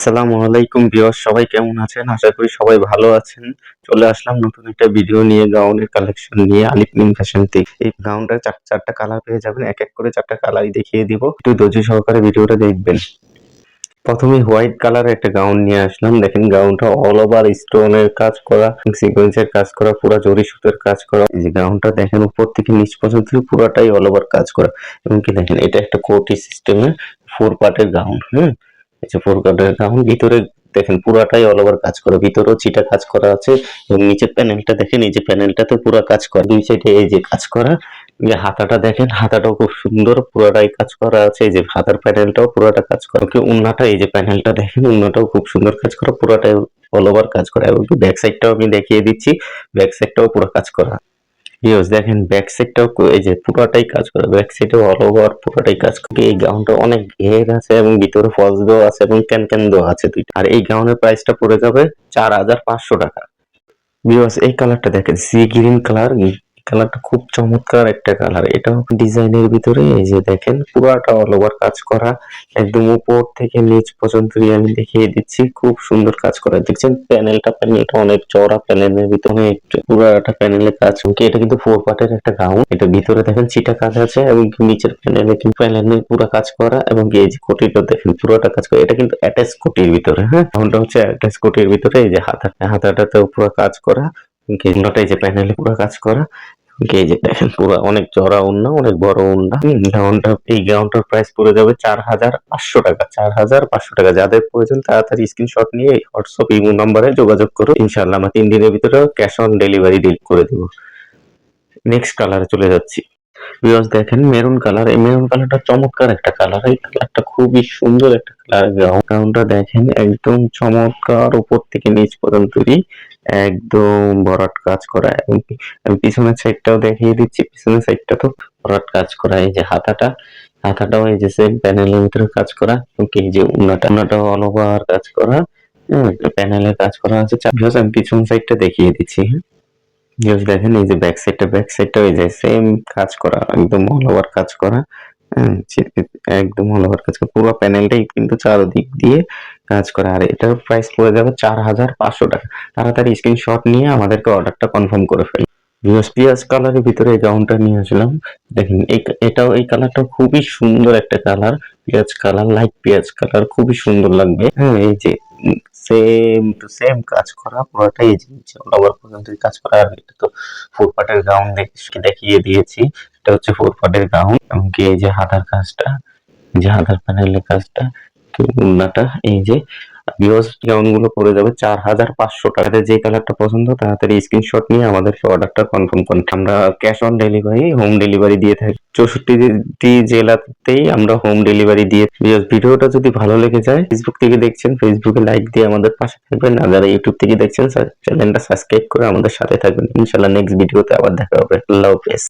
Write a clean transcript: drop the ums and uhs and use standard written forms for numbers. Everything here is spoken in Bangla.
আসসালামু আলাইকুম ভিউয়ার্স, সবাই কেমন আছেন? আশা করি সবাই ভালো আছেন। চলে আসলাম নতুন একটা ভিডিও নিয়ে, গাউনের কালেকশন নিয়ে আলিফ মিম ফ্যাশন থেকে। এই গাউনটার চারটা কালার পেয়ে যাবেন। এক এক করে চারটা কালারই দেখিয়ে দিব। একটু ধৈর্য সহকারে ভিডিওটা দেখবেন। প্রথমে হোয়াইট কালারের একটা গাউন নিয়ে আসলাম। দেখেন গাউনটা অল ওভার স্টোনের কাজ করা, সিকোয়েন্সের কাজ করা, পুরা জরি সুতার কাজ করা। এই যে গাউনটা দেখেন উপর থেকে নিচ পর্যন্ত পুরাটাই অল ওভার কাজ করা। এবং কি দেখেন এটা একটা কোটি সিস্টেমের 4 পার্টের গাউন। এই যে 4 পার্টের গাউন, ভিতরে দেখেন পুরাটাই অল ওভার কাজ করা, ভিতরেও চিটা কাজ করা আছে এবং নিচের প্যানেলটা দেখেন, এই যে প্যানেলটাতে পুরো কাজ করা, দুই সাইডে এই যে কাজ করা। যে হাতাটা দেখেন, হাতাটাও খুব সুন্দর, পুরোটাই কাজ করা আছে। এই যে হাতার প্যানেলটাও পুরোটা কাজ করা। উন্নাটা, এই যে প্যানেলটা দেখেন, উন্নাটাও খুব সুন্দর কাজ করা, পুরোটাই অল ওভার কাজ করা। এবং ব্যাক সাইডটাও আমি দেখিয়ে দিচ্ছি, ব্যাক সাইডটাও পুরো কাজ করা। ভিউয়ার্স দেখেন ব্যাক সাইডটাও এই যে পুরোটাই কাজ করা, ব্যাক সাইডেও অল ওভার পুরোটাই কাজ করা। এই গাউনটা অনেক ঘের আছে এবং ভিতরে ফলস দেওয়া আছে এবং ক্যান দেওয়া আছে দুইটা। আর এই গাউনের প্রাইসটা পড়ে যাবে 4,500 টাকা। ভিউয়ার্স এই কালারটা দেখেন, সি গ্রিন কালার। কালারটা খুব চমৎকার একটা কালার। এটাও ডিজাইনের ভিতরে এই যে দেখেন পুরাটা অল ওভার কাজ করা, একদম উপর থেকে নিচ পর্যন্ত আমি দেখিয়ে দিচ্ছি। খুব সুন্দর কাজ করা, দেখছেন প্যানেলটা অনেক চওড়া, প্যানেলের ভিতরে পুরাটা প্যানেলের কাজ। এটা কিন্তু 4 পার্টের একটা গাউন। এটা ভিতরে দেখেন চিটা কাজ আছে এবং নিচের প্যানেলে কিন্তু প্যানেলের পুরো কাজ করা এবং এই যে কোটিটা দেখেন পুরোটা কাজ করা। এটা কিন্তু অ্যাটাচ কোটির ভিতরে। গাউনটা হচ্ছে অ্যাটাচ কোটির ভিতরে। এই যে হাতাটাতেও পুরো কাজ করা, ওন্নাটা এই যে প্যানেলে পুরো কাজ করা। এই যে দেখেন পুরো অনেক চড়া ওন্না, অনেক বড় ওন্না। এই গাউনটার প্রাইস পড়ে যাবে 4,500 টাকা। 4,500 টাকা। যাদের প্রয়োজন তাড়াতাড়ি স্ক্রিনশট নিয়ে হোয়াটসঅ্যাপ ইমো নাম্বারে যোগাযোগ করো। ইনশাআল্লাহ আমরা 3 দিনের ভিতরে ক্যাশ অন ডেলিভারি ডিল করে দেব। নেক্সট কালারে চলে যাচ্ছি। ভিউয়ার্স দেখেন মেরুন কালার। এই মেরুন কালারটা চমৎকার একটা কালার। এই কালারটা খুবই সুন্দর একটা কালার। গাউনটা দেখেন একদম চমৎকার, উপর থেকে নিচ পর্যন্তই একদম ভরাট কাজ করা। এবং আমি পিছনের সাইডটাও দেখিয়ে দিচ্ছি, পিছনের সাইডটা তো ভরাট কাজ করা। এই যে হাতাটাও এই যে সেম প্যানেলের ভিতরে কাজ করা। এই যে উন্নাটাও অল ওভার কাজ করা, প্যানেলের কাজ করা আছে। আমি পিছন সাইডটা দেখিয়ে দিচ্ছি। জাস্ট দেখেন এই যে ব্যাক সাইডটা ওই যে সেম কাজ করা, একদম অল ওভার কাজ করা। একদম অল ওভার কাজ করা, পুরো প্যানেলটাই কিন্তু চারদিক দিয়ে কাজ করা। আর এটার প্রাইস পড়ে যাবে 4,500 টাকা। তাড়াতাড়ি স্ক্রিনশট নিয়ে আমাদেরকে অর্ডারটা কনফার্ম করে ফেলুন। পিঁয়াজ কালারের ভিতরে এই গাউনটা নিয়ে আসলাম। দেখেন এই কালারটা খুবই সুন্দর একটা কালার, পেঁয়াজ কালার, লাইট পেঁয়াজ কালার, খুবই সুন্দর লাগবে। এই যে সেম টু সেম কাজ করা, পুরোটাই এই যে অল ওভার পর্যন্ত কাজ করা। আর এটা তো 4 পার্টের গাউন দেখিয়ে দিয়েছি। এটা হচ্ছে 4 পার্টের গাউন। এমনকি এই যে হাতার কাজটা, যে হাতার প্যানেলের কাজটা, উন্নাটা এই যে। গাউন গুলো পড়ে যাবে 4,500 টাকা। যে কালারটা পছন্দ তাড়াতাড়ি স্ক্রিনশট নিয়ে আমাদেরকে অর্ডারটা কনফার্ম করুন। আমরা cash on delivery, home delivery দিয়ে থাকি। 64টি জেলাতেই আমরা হোম ডেলিভারি দিয়ে। ভিডিওটা যদি ভালো লেগে যায়, ফেসবুক থেকে দেখছেন ফেসবুকে লাইক দিয়ে আমাদের পাশে থাকবেন। আর যারা ইউটিউব থেকে দেখছেন চ্যানেলটা সাবস্ক্রাইব করে আমাদের সাথে থাকবেন। ইনশাআল্লাহ নেক্সট ভিডিওতে আবার দেখা হবে। আল্লাহ হাফেজ।